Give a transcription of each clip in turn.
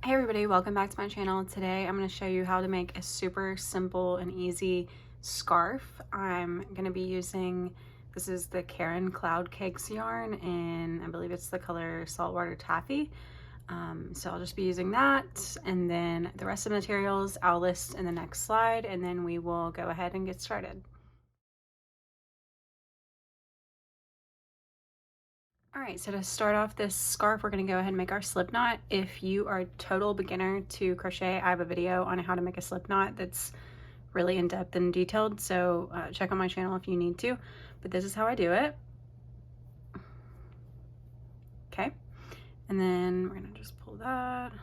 Hey everybody, welcome back to my channel. Today I'm going to show you how to make a super simple and easy scarf. I'm going to be using, this is the Caron Cloud Cakes yarn, and I believe it's the color Salt Water Taffy. So I'll just be using that, and then the rest of the materials I'll list in the next slide, and then we will go ahead and get started. All right, so to start off this scarf, we're gonna go ahead and make our slip knot. If you are a total beginner to crochet, I have a video on how to make a slip knot that's really in-depth and detailed, so check out my channel if you need to, but this is how I do it. Okay, and then we're gonna just pull that.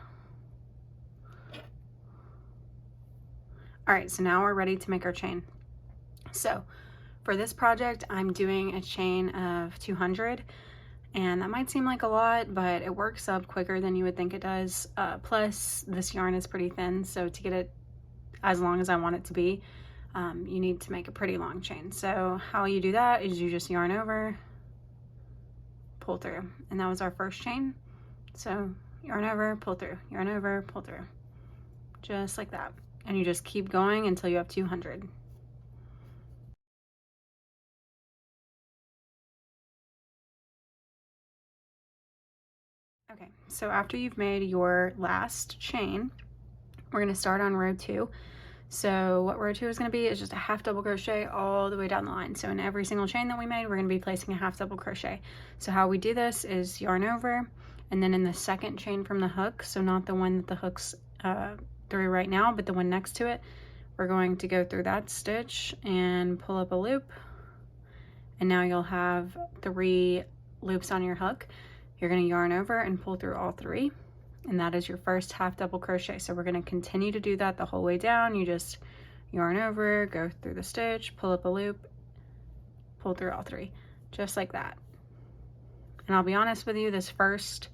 All right, so now we're ready to make our chain. So for this project, I'm doing a chain of 200. And that might seem like a lot, but it works up quicker than you would think it does. Plus, this yarn is pretty thin, so to get it as long as I want it to be, you need to make a pretty long chain. So how you do that is you just yarn over, pull through. And that was our first chain. So yarn over, pull through, yarn over, pull through. Just like that. And you just keep going until you have 200. Okay, so after you've made your last chain, we're going to start on row 2. So what row 2 is going to be is just a half double crochet all the way down the line. So in every single chain that we made, we're going to be placing a half double crochet. So how we do this is yarn over, and then in the second chain from the hook, so not the one that the hook's through right now, but the one next to it, we're going to go through that stitch and pull up a loop. And now you'll have 3 loops on your hook. You're going to yarn over and pull through all 3, and that is your first half double crochet. So we're going to continue to do that the whole way down. You just yarn over, go through the stitch, pull up a loop, pull through all 3, just like that. And I'll be honest with you, this first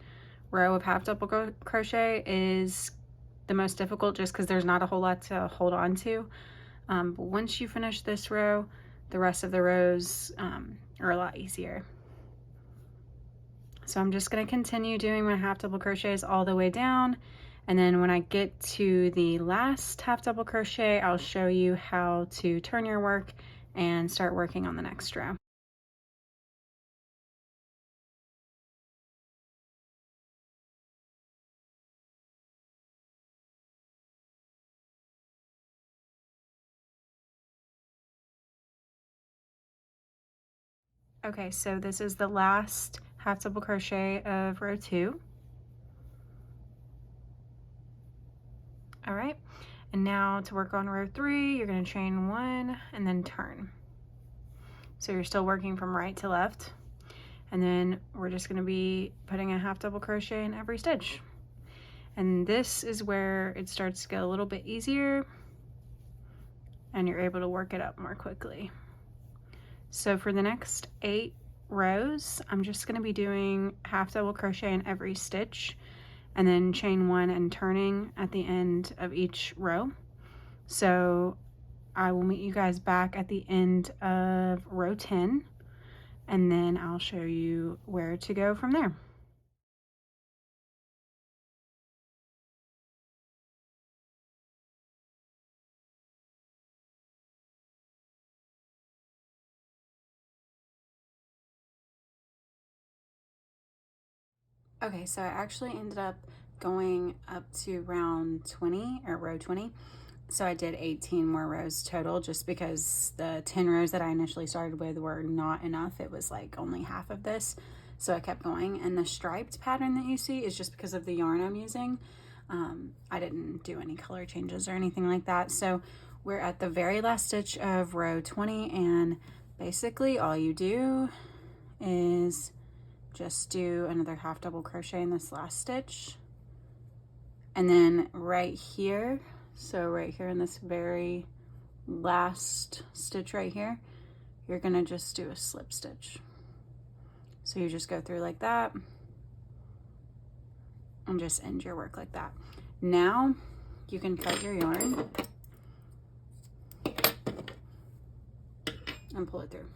row of half double crochet is the most difficult just because there's not a whole lot to hold on to. But once you finish this row, the rest of the rows are a lot easier. So I'm just going to continue doing my half double crochets all the way down, and then when I get to the last half double crochet, I'll show you how to turn your work and start working on the next row. Okay, so this is the last half double crochet of row 2. All right, and now to work on row 3, you're going to chain 1 and then turn. So you're still working from right to left, and then we're just going to be putting a half double crochet in every stitch. And this is where it starts to get a little bit easier and you're able to work it up more quickly. So for the next 8 rows, I'm just going to be doing half double crochet in every stitch and then chain 1 and turning at the end of each row. So I will meet you guys back at the end of row 10, and then I'll show you where to go from there. Okay, so I actually ended up going up to round 20 or row 20. So I did 18 more rows total just because the 10 rows that I initially started with were not enough. It was like only half of this. So I kept going, and the striped pattern that you see is just because of the yarn I'm using. I didn't do any color changes or anything like that. So we're at the very last stitch of row 20, and basically all you do is just do another half double crochet in this last stitch, and then right here, so right here in this very last stitch right here, you're gonna just do a slip stitch. So you just go through like that and just end your work like that. Now you can cut your yarn and pull it through.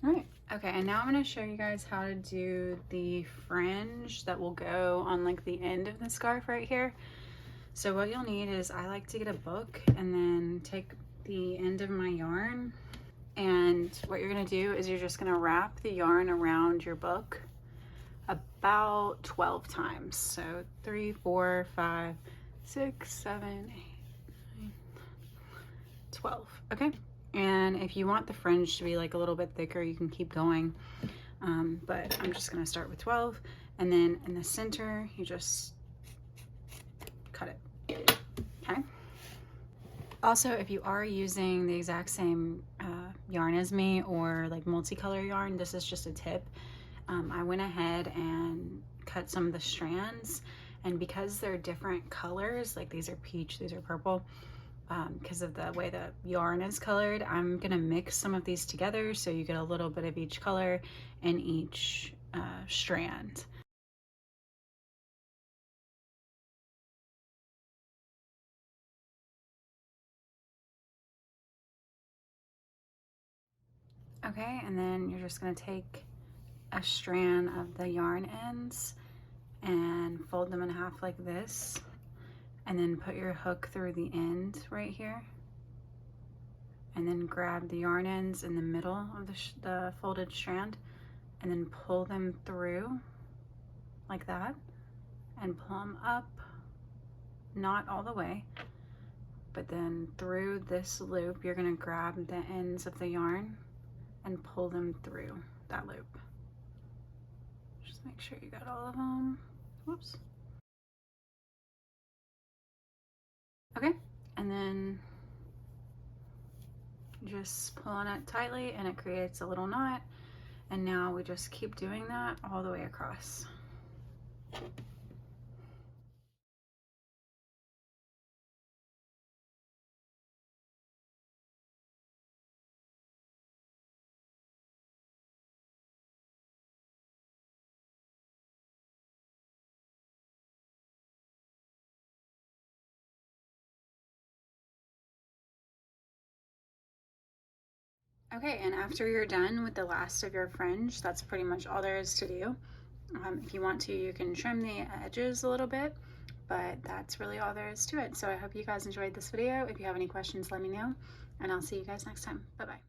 All right. Okay, and now I'm going to show you guys how to do the fringe that will go on like the end of the scarf right here. So what you'll need is, I like to get a book and then take the end of my yarn, and what you're going to do is you're just going to wrap the yarn around your book about 12 times. So 3, 4, 5, 6, 7, 8, 9, 12. Okay. And if you want the fringe to be like a little bit thicker, you can keep going. But I'm just going to start with 12. And then in the center, you just cut it. Okay. Also, if you are using the exact same yarn as me, or like multicolor yarn, this is just a tip. I went ahead and cut some of the strands, and because they're different colors, like these are peach, these are purple, because of the way the yarn is colored, I'm gonna mix some of these together so you get a little bit of each color in each strand. Okay, and then you're just gonna take a strand of the yarn ends and fold them in half like this, and then put your hook through the end right here, and then grab the yarn ends in the middle of the folded strand, and then pull them through like that, and pull them up, not all the way, but then through this loop you're going to grab the ends of the yarn and pull them through that loop. Just make sure you got all of them. Whoops. Okay, and then just pull on it tightly and it creates a little knot, and now we just keep doing that all the way across. Okay, and after you're done with the last of your fringe, that's pretty much all there is to do. If you want to, you can trim the edges a little bit, but that's really all there is to it. So I hope you guys enjoyed this video. If you have any questions, let me know, and I'll see you guys next time. Bye-bye.